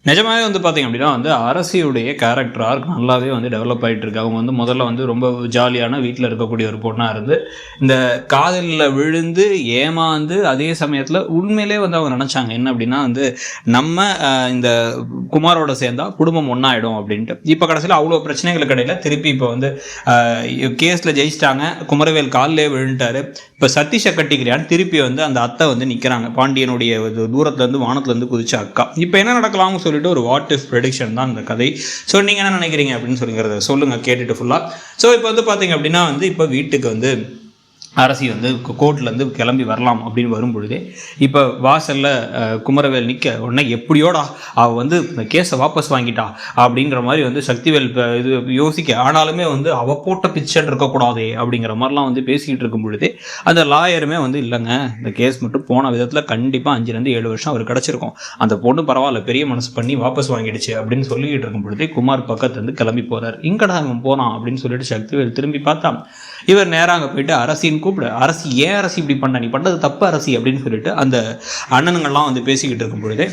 நிஜமாவே வந்து பார்த்தீங்க அப்படின்னா வந்து அரசியுடைய கேரக்டர் ஆர்க் நல்லாவே வந்து டெவலப் ஆகிட்டு இருக்கு. அவங்க வந்து முதல்ல வந்து ரொம்ப ஜாலியான வீட்டில் இருக்கக்கூடிய ஒரு பொண்ணாக இருந்து இந்த காதலில் விழுந்து ஏமாந்து அதே சமயத்தில் உண்மையிலே வந்து அவங்க நினச்சாங்க என்ன அப்படின்னா வந்து நம்ம இந்த குமாரோட சேர்ந்தா குடும்பம் ஒன்றாயிடும் அப்படின்ட்டு. இப்போ கடைசியில் அவ்வளோ பிரச்சனைகளுக்கு இடையில திருப்பி இப்போ வந்து கேஸில் ஜெயிச்சிட்டாங்க. குமரவேல் காலிலே விழுந்துட்டாரு. இப்போ சதீஷை கட்டிக்கிறியான்னு திருப்பி வந்து அந்த அத்தை வந்து நிற்கிறாங்க. பாண்டியனுடைய தூரத்துலேருந்து வானத்துலேருந்து குதிச்ச அக்கா. இப்போ என்ன நடக்கலாம்னு சொல்லிட்டு ஒரு வாட் இஃப் ப்ரெடிக்ஷன் தான் இந்த கதை. ஸோ நீங்கள் என்ன நினைக்கிறீங்க அப்படின்னு சொல்லிங்கிறத சொல்லுங்கள் கேட்டுட்டு ஃபுல்லாக. ஸோ இப்போ வந்து பார்த்தீங்க அப்படின்னா வந்து இப்போ வீட்டுக்கு வந்து அரசி வந்து கோர்ட்லேருந்து கிளம்பி வரலாம் அப்படின்னு வரும்பொழுதே இப்போ வாசலில் குமரவேல் நிற்க உடனே எப்படியோடா அவள் வந்து இந்த கேஸை வாபஸ் வாங்கிட்டா அப்படிங்கிற மாதிரி வந்து சக்திவேல் இது யோசிக்க, ஆனாலுமே வந்து அவள் போட்ட பிக்சர் இருக்கக்கூடாதே அப்படிங்கிற மாதிரிலாம் வந்து பேசிக்கிட்டு இருக்கும் பொழுதே அந்த லாயருமே வந்து இல்லைங்க, இந்த கேஸ் மட்டும் போன விதத்தில் கண்டிப்பாக 5-7 வருஷம் அவர் கிடச்சிருக்கும், அந்த பொண்ணு பரவாயில்ல பெரிய மனசு பண்ணி வாபஸ் வாங்கிடுச்சு அப்படின்னு சொல்லிக்கிட்டு இருக்கும் பொழுதே குமார் பக்கத்துலேருந்து கிளம்பி போகிறார். இங்கடா அவன் போனான் அப்படின்னு சொல்லிட்டு சக்திவேல் திரும்பி பார்த்தா இவர் நேராக போயிட்டு அரசின் கூப்பிடு, அரசி ஏன் அரசி இப்படி பண்ண, நீ பண்ணது தப்பு அரசி அப்படின்னு சொல்லிட்டு அந்த அண்ணனுங்கள்லாம் வந்து பேசிக்கிட்டு இருக்கும் பொழுது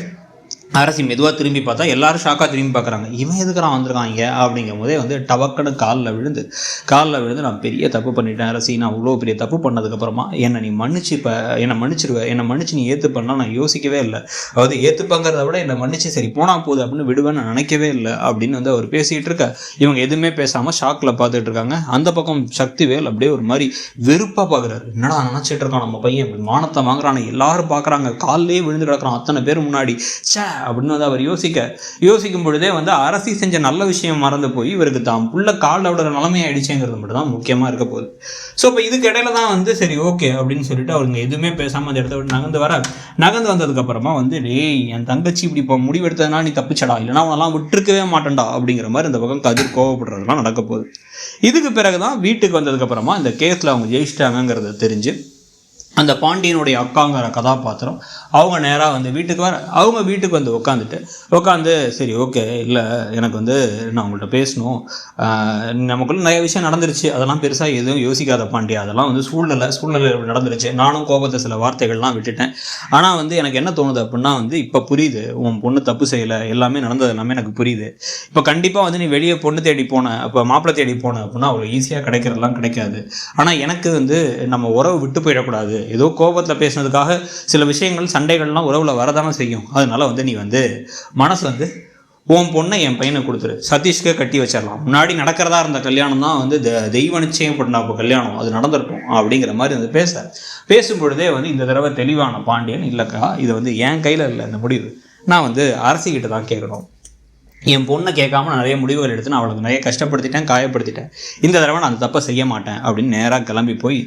அரசி மெதுவாக திரும்பி பார்த்தா எல்லாரும் ஷாக்காக திரும்பி பார்க்குறாங்க. இவன் எதுக்குறான் வந்திருக்காங்க அப்படிங்கும் போதே வந்து டவக்கன்னு காலில் விழுந்து நான் பெரிய தப்பு பண்ணிட்டேன் அரசி, நான் அவ்வளோ பெரிய தப்பு பண்ணதுக்கப்புறமா நீ மன்னிச்சு இப்போ என்னை மன்னிச்சு நீ ஏற்றுப்பண்ணா நான் யோசிக்கவே இல்லை, அதாவது ஏற்றுப்பாங்கிறத விட என்னை மன்னிச்சு சரி போனால் போகுது அப்படின்னு விடுவேன்னு நான் நினைக்கவே இல்லை அப்படின்னு வந்து அவர் பேசிகிட்டு இருக்க இவங்க எதுவுமே பேசாமல் ஷாக்கில் பார்த்துட்டு இருக்காங்க. அந்த பக்கம் சக்திவேல் அப்படியே ஒரு மாதிரி வெறுப்பாக பார்க்குறாரு. என்னடா நினச்சிட்டு இருக்கான் நம்ம பையன் இப்படி மானத்தை வாங்குறான்னு எல்லாரும் பார்க்குறாங்க, காலிலே விழுந்து கிடக்குறான் அத்தனை பேர் முன்னாடி அப்படின்னு வந்து அவர் யோசிக்கும் பொழுதே வந்து அரசி செஞ்ச நல்ல விஷயம் மறந்து போய் இவருக்கு தான் புள்ள காலோட நிலைமை ஆயிடுச்சுங்கிறது மட்டும் தான் முக்கியமாக இருக்க போகுது. ஸோ இப்போ இதுக்கு இடையில தான் வந்து சரி ஓகே அப்படின்னு சொல்லிட்டு அவருங்க எதுவுமே பேசாமல் அந்த இடத்த விட்டு நகர்ந்து வந்ததுக்கப்புறமா வந்து டேய் என் தங்கச்சி இப்படி இப்போ முடிவெடுத்ததுனா நீ தப்பிச்சடா, இல்லைனா அவனெல்லாம் விட்டுருக்கவே மாட்டேன்டா அப்படிங்கிற மாதிரி இந்த பக்கம் கதிர் கோவப்படுறதுலாம் நடக்க போகுது. இதுக்கு பிறகுதான் வீட்டுக்கு வந்ததுக்கப்புறமா இந்த கேஸில் அவங்க ஜெயிச்சிட்டாங்கிறத தெரிஞ்சு அந்த பாண்டியனுடைய அக்காங்கிற கதாபாத்திரம் அவங்க நேராக வந்து வீட்டுக்கு வந்து உட்காந்து சரி ஓகே இல்லை எனக்கு வந்து நான் உங்கள்கிட்ட பேசணும், நமக்குள்ள நிறைய விஷயம் நடந்துருச்சு, அதெல்லாம் பெருசாக எதுவும் யோசிக்காத பாண்டியா, அதெல்லாம் வந்து சூழ்நிலை நடந்துருச்சு, நானும் கோபத்தை சில வார்த்தைகள்லாம் விட்டுட்டேன், ஆனால் வந்து எனக்கு என்ன தோணுது அப்படின்னா வந்து இப்போ புரியுது உன் பொண்ணு தப்பு செய்யலை, எல்லாமே நடந்தது எல்லாமே எனக்கு புரியுது, இப்போ கண்டிப்பாக வந்து நீ வெளியே பொண்ணு தேடி போன அப்போ மாப்பிள்ளை தேடி போன அப்படின்னா அவ்வளோ ஈஸியாக கிடைக்கிறதுலாம் கிடைக்காது, ஆனால் எனக்கு வந்து நம்ம உறவு விட்டு போயிடக்கூடாது, ஏதோ கோபத்தில் பேசினதுக்காக சில விஷயங்கள் சண்டைகள்லாம் உறவில் வரதானே செய்யும், அதனால வந்து நீ வந்து மனசு வந்து உன் பொண்ணை என் பையனை கொடுத்துரு, சதீஷ்க்கு கட்டி வச்சிடலாம், முன்னாடி நடக்கிறதா இருந்த கல்யாணம் தான் வந்து தெய்வ நிச்சயம் பண்ண அப்போ கல்யாணம் அது நடந்திருக்கும் அப்படிங்கிற மாதிரி வந்து பேசும் பொழுதே வந்து இந்த தடவை தெளிவான பாண்டியன் இல்லைக்கா இது வந்து என் கையில் இல்லை இந்த முடிவு, நான் வந்து அரசிக்கிட்ட தான் கேட்கணும், என் பொண்ணை கேட்காம நிறைய முடிவுகள் எடுத்து நான் அவளுக்கு நிறைய கஷ்டப்படுத்திட்டேன் காயப்படுத்திட்டேன், இந்த தடவை நான் அந்த தப்பை செய்ய மாட்டேன் அப்படின்னு நேராக கிளம்பி போய்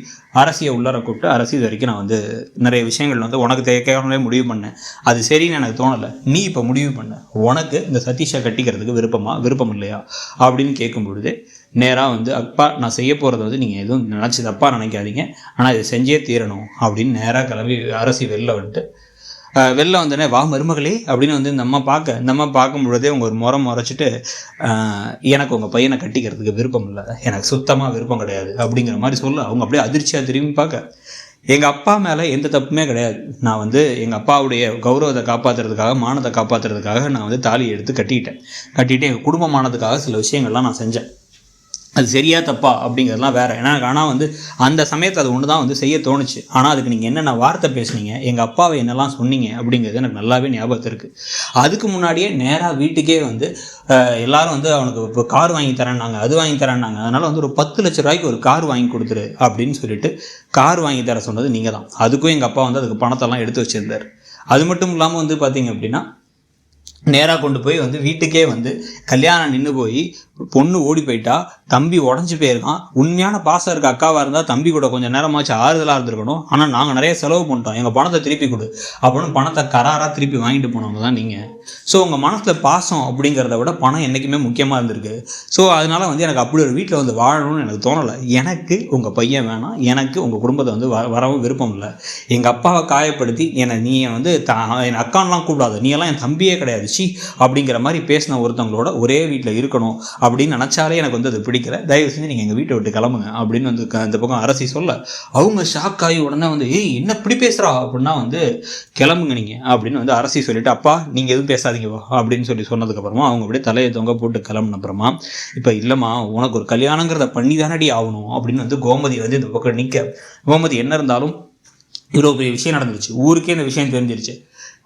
அரசியை உள்ளார கூப்பிட்டு அரசி இது வரைக்கும் நான் வந்து நிறைய விஷயங்கள் வந்து உனக்கு கேட்காமலே முடிவு பண்ணேன், அது சரின்னு எனக்கு தோணலை, நீ இப்போ முடிவு பண்ண உனக்கு இந்த சதீஷை கட்டிக்கிறதுக்கு விருப்பம் இல்லையா அப்படின்னு கேட்கும் பொழுது நேராக வந்து அப்பா நான் செய்ய போகிறத வந்து நீங்கள் எதுவும் நினச்சி தப்பாக நினைக்காதீங்க, ஆனால் இதை செஞ்சே தீரணும் அப்படின்னு நேராக கிளம்பி அரசி வெளில வந்தோடனே வா மருமகளே அப்படின்னு வந்து நம்ம பார்க்கும் பொழுதே அவங்க ஒரு முறைச்சிட்டு எனக்கு உங்கள் பையனை கட்டிக்கிறதுக்கு விருப்பம் இல்லை, எனக்கு சுத்தமாக விருப்பம் கிடையாது அப்படிங்கிற மாதிரி சொல்ல அவங்க அப்படியே அதிர்ச்சியாக திரும்பி பார்க்க எங்கள் அப்பா மேலே எந்த தப்புமே கிடையாது, நான் வந்து எங்கள் அப்பாவுடைய கௌரவத்தை காப்பாற்றுறதுக்காக மானத்தை காப்பாற்றுறதுக்காக நான் வந்து தாலி எடுத்து கட்டிட்டு எங்கள் குடும்பமானதுக்காக சில விஷயங்கள்லாம் நான் செஞ்சேன், அது சரியா தப்பா அப்படிங்கிறதுலாம் வேறு, ஆனால் வந்து அந்த சமயத்தில் அது ஒன்று தான் வந்து செய்ய தோணுச்சு, ஆனால் அதுக்கு நீங்கள் என்னென்ன வார்த்தை பேசுனீங்க எங்கள் அப்பாவை என்னெல்லாம் சொன்னீங்க அப்படிங்கிறது எனக்கு நல்லாவே ஞாபகத்தில் இருக்குது. அதுக்கு முன்னாடியே நேராக வீட்டுக்கே வந்து எல்லாரும் வந்து அவனுக்கு இப்போ கார் வாங்கி தரேன்னாங்க அது வாங்கி தரேன்னாங்க, அதனால் வந்து ஒரு 10 லட்ச ரூபாய்க்கு ஒரு கார் வாங்கி கொடுத்துரு அப்படின்னு சொல்லிட்டு கார் வாங்கி தர சொன்னது நீங்கள் தான், அதுக்கும் எங்கள் அப்பா வந்து அதுக்கு பணத்தெல்லாம் எடுத்து வச்சுருந்தார். அது மட்டும் இல்லாமல் வந்து பார்த்தீங்க அப்படின்னா நேராக கொண்டு போய் வந்து வீட்டுக்கே வந்து கல்யாணம் நின்று போய் பொண்ணு ஓடி போயிட்டா, தம்பி உடஞ்சி போயிருக்கான், உண்மையான பாசம் இருக்க அக்காவாக இருந்தால் தம்பி கூட கொஞ்சம் நேரமாச்சு ஆறுதலாக இருந்திருக்கணும், ஆனால் நாங்கள் நிறைய செலவு பண்ணிட்டோம், எங்கள் பணத்தை திருப்பி கொடு அப்படின்னு பணத்தை கராராக திருப்பி வாங்கிட்டு போனவங்க தான் நீங்கள். ஸோ உங்கள் மனசில் பாசம் அப்படிங்கிறத விட பணம் என்றைக்குமே முக்கியமாக இருந்திருக்கு. ஸோ அதனால் வந்து எனக்கு அப்படி ஒரு வீட்டில் வந்து வாழணும்னு எனக்கு தோணலை, எனக்கு உங்கள் பையன் வேணாம், எனக்கு உங்கள் குடும்பத்தை வந்து வரவும் விருப்பம் இல்லை, எங்கள் அப்பாவை காயப்படுத்தி நீ வந்து என் அக்கான்லாம் கூப்பிடாது, நீ எல்லாம் என் தம்பியே கிடையாது, சி அப்படிங்கிற மாதிரி பேசின ஒருத்தவங்களோட ஒரே வீட்டில் இருக்கணும் அப்படின்னு நினச்சாலே எனக்கு வந்து அது பிடிக்கல, தயவு செஞ்சு நீங்கள் எங்கள் வீட்டை விட்டு கிளம்புங்க அப்படின்னு வந்து அந்த பக்கம் அரசி சொல்ல அவங்க ஷாக் ஆகி உடனே வந்து ஏய் என்ன இப்படி பேசுகிறா அப்படின்னா வந்து கிளம்புங்க நீங்கள் அப்படின்னு வந்து அரசி சொல்லிட்டு அப்பா நீங்கள் எதுவும் பேசாதீங்க அப்படின்னு சொல்லி சொன்னதுக்கப்புறமா அவங்க அப்படியே தலையை தொங்க போட்டு கிளம்புன அப்புறமா இப்போ இல்லைம்மா உனக்கு ஒரு கல்யாணங்கிறத பண்ணி தானடி ஆகணும் அப்படின்னு வந்து கோமதி வந்து இந்த பக்கம் நிற்க, கோமதி என்ன இருந்தாலும் இவ்வளோ பெரிய விஷயம் நடந்துருச்சு, ஊருக்கே இந்த விஷயம் தெரிஞ்சிருச்சு,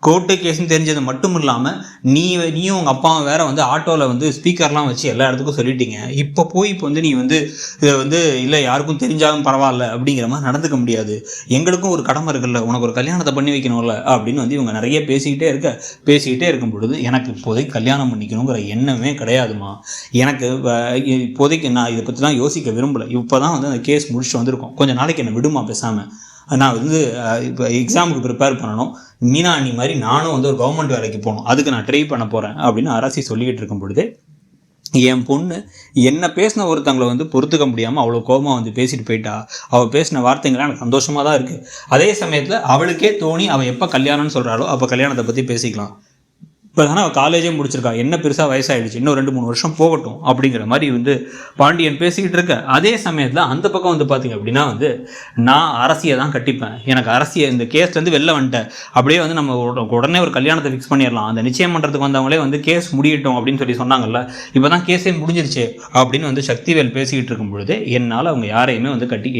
கோர்ட்டு கேஸ்ன்னு தெரிஞ்சது மட்டும் இல்லாமல் நீயும் உங்கள் அப்பாவும் வேற வந்து ஆட்டோவில் வந்து ஸ்பீக்கர்லாம் வச்சு எல்லா இடத்துக்கும் சொல்லிட்டீங்க, இப்போ வந்து நீ வந்து இதை வந்து இல்லை யாருக்கும் தெரிஞ்சாலும் பரவாயில்ல அப்படிங்கிற மாதிரி நடந்துக்க முடியாது, எங்களுக்கும் ஒரு கடமை இருக்குல்ல, உனக்கு ஒரு கல்யாணத்தை பண்ணி வைக்கணும்ல அப்படின்னு வந்து இவங்க நிறைய பேசிக்கிட்டே இருக்கும் பொழுது எனக்கு இப்போதைக்கு கல்யாணம் பண்ணிக்கணுங்கிற எண்ணமே கிடையாதுமா, எனக்கு இப்போதைக்கு நான் இதை பற்றிலாம் யோசிக்க விரும்பலை, இப்போ தான் வந்து அந்த கேஸ் முடிச்சுட்டு வந்திருக்கோம், கொஞ்சம் நாளைக்கு என்னை விடுமா பேசாமல், நான் வந்து இப்போ எக்ஸாமுக்கு ப்ரிப்பேர் பண்ணணும், மீனா அண்ணி மாதிரி நானும் வந்து ஒரு கவர்மெண்ட் வேலைக்கு போகணும், அதுக்கு நான் ட்ரை பண்ண போகிறேன் அப்படின்னு அரசி சொல்லிக்கிட்டு இருக்கும் பொழுது என் பொண்ணு என்ன பேசின ஒருத்தங்களை வந்து பொறுத்துக்க முடியாமல் அவ்வளோ கோபமாக வந்து பேசிட்டு போயிட்டா, அவள் பேசின வார்த்தைங்களாம் எனக்கு சந்தோஷமாக தான் இருக்குது, அதே சமயத்தில் அவளுக்கே தோணி அவள் எப்போ கல்யாணம்னு சொல்கிறாளோ அப்போ கல்யாணத்தை பற்றி பேசிக்கலாம், இப்போ தானே அவள் காலேஜே முடிச்சிருக்கா, என்ன பெருசாக வயசாகிடுச்சு, இன்னும் 2-3 வருஷம் போகட்டும் அப்படிங்கிற மாதிரி வந்து பாண்டியன் பேசிக்கிட்டு இருக்க, அதே சமயத்தில் அந்த பக்கம் வந்து பார்த்திங்க அப்படின்னா வந்து நான் அரசியை தான் கட்டிப்பேன், எனக்கு அரசியை இந்த கேஸ்லேருந்து வெளில வந்துட்டேன், அப்படியே வந்து நம்ம உடனே ஒரு கல்யாணத்தை ஃபிக்ஸ் பண்ணிடலாம், அந்த நிச்சயம் பண்ணுறதுக்கு வந்தவங்களே வந்து கேஸ் முடியட்டும் அப்படின்னு சொல்லி சொன்னாங்கல்ல, இப்போ தான் கேஸே முடிஞ்சிருச்சு அப்படின்னு வந்து சக்திவேல் பேசிக்கிட்டு இருக்கும் பொழுது என்னால் அவங்க யாரையும்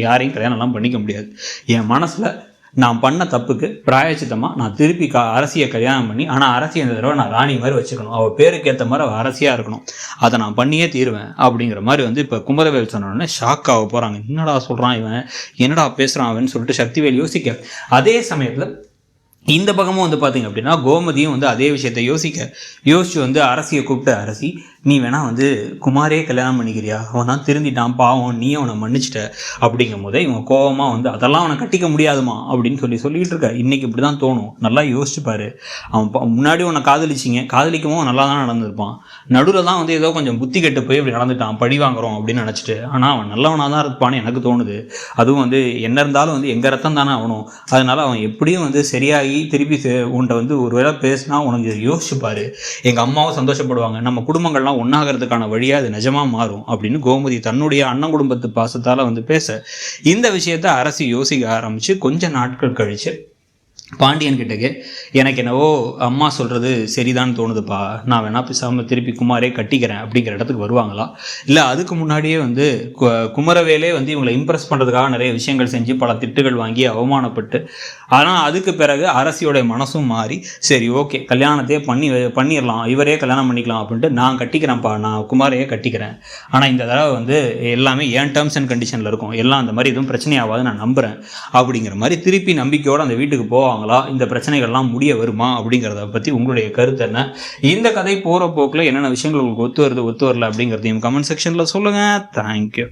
யாரையும் கல்யாணம்லாம் பண்ணிக்க முடியாது, என் மனசில் நான் பண்ண தப்புக்கு பிராயச்சித்தமாக நான் திருப்பி அரசியை கல்யாணம் பண்ணி, ஆனால் அரசியை இந்த தடவை நான் ராணி மாதிரி வச்சுக்கணும், அவள் பேருக்கு ஏற்ற மாதிரி அவள் அரசியாக இருக்கணும், அதை நான் பண்ணியே தீருவேன் அப்படிங்கிற மாதிரி வந்து இப்போ குமரவேல் சொன்னோடனே ஷாக் ஆக போகிறாங்க, என்னடா சொல்கிறான் இவன், என்னடா பேசுகிறான் அவன் சொல்லிட்டு சக்திவேல் யோசிக்க, அதே சமயத்தில் இந்த பக்கமும் வந்து பார்த்திங்க அப்படின்னா கோமதியும் வந்து அதே விஷயத்தை யோசிச்சு வந்து அரசியை கூப்பிட்டு, அரசி நீ வேணா வந்து குமாரே கல்யாணம் பண்ணிக்கிறியா, அவன் தான் திருந்திட்டான் பாவம், நீ அவனை மன்னிச்சிட்ட அப்படிங்கும் போதே இவன் கோபமாக வந்து அதெல்லாம் அவனை கட்டிக்க முடியாதுமா அப்படின்னு சொல்லிக்கிட்டு இருக்க, இன்றைக்கி இப்படி தான் தோணும், நல்லா யோசிச்சுப்பாரு, அவன் முன்னாடி உன்னை காதலிக்கவும் நல்லா தான் நடந்திருப்பான், நடுவில் தான் வந்து ஏதோ கொஞ்சம் புத்தி கெட்டு போய் இப்படி நடந்துட்டான், பழி வாங்குறோம் அப்படின்னு நினச்சிட்டு, ஆனால் அவன் நல்லவனாக தான் இருப்பான்னு எனக்கு தோணுது, அதுவும் வந்து என்ன இருந்தாலும் வந்து எங்கள் ரத்தம் தானே ஆகணும், அதனால் அவன் எப்படியும் வந்து சரியாகி திருப்பி உன்ட்ட வந்து ஒரு வேளை பேசினா உனக்கு யோசிச்சுப்பாரு, எங்கள் அம்மாவும் சந்தோஷப்படுவாங்க, நம்ம குடும்பங்கள்லாம் ஒன்னாகிறதுக்கான வழியா அது நிஜமா மாறும் அப்படின்னு கோமதி தன்னுடைய அண்ணன் குடும்பத்து பாசத்தால வந்து பேச, இந்த விஷயத்த அரசி யோசிக்க ஆரம்பிச்சு கொஞ்ச நாட்கள் கழிச்சு பாண்டியன் கிட்டக்கு எனக்கு என்னவோ அம்மா சொல்கிறது சரிதான் தோணுதுப்பா, நான் வேணா பேசாமல் திருப்பி குமாரே கட்டிக்கிறேன் அப்படிங்கிற இடத்துக்கு வருவாங்களா, இல்லை அதுக்கு முன்னாடியே வந்து குமரவேலே வந்து இவங்களை இம்ப்ரெஸ் பண்ணுறதுக்காக நிறைய விஷயங்கள் செஞ்சு பல திட்டுகள் வாங்கி அவமானப்பட்டு, ஆனால் அதுக்கு பிறகு அரசியோடைய மனசும் மாறி சரி ஓகே கல்யாணத்தையே பண்ணிடலாம், இவரே கல்யாணம் பண்ணிக்கலாம் அப்படின்ட்டு நான் கட்டிக்கிறேன்ப்பா, நான் குமாரையே கட்டிக்கிறேன், ஆனால் இந்த தடவை வந்து எல்லாமே ஏன் டேர்ம்ஸ் அண்ட் கண்டிஷனில் இருக்கும், எல்லாம் அந்த மாதிரி எதுவும் பிரச்சனையாகாது நான் நம்புகிறேன் அப்படிங்கிற மாதிரி திருப்பி நம்பிக்கையோடு அந்த வீட்டுக்கு போவாங்க, இந்த பிரச்சனைகள்லாம் முடிய வருமா அப்படிங்கிறத பற்றி உங்களுடைய கருத்து என்ன, இந்த கதை போகிற போக்கில் என்னென்ன விஷயங்கள் உங்களுக்கு ஒத்து வரல அப்படிங்கிறதையும் கமெண்ட் செக்ஷனில் சொல்லுங்கள். தேங்க்யூ.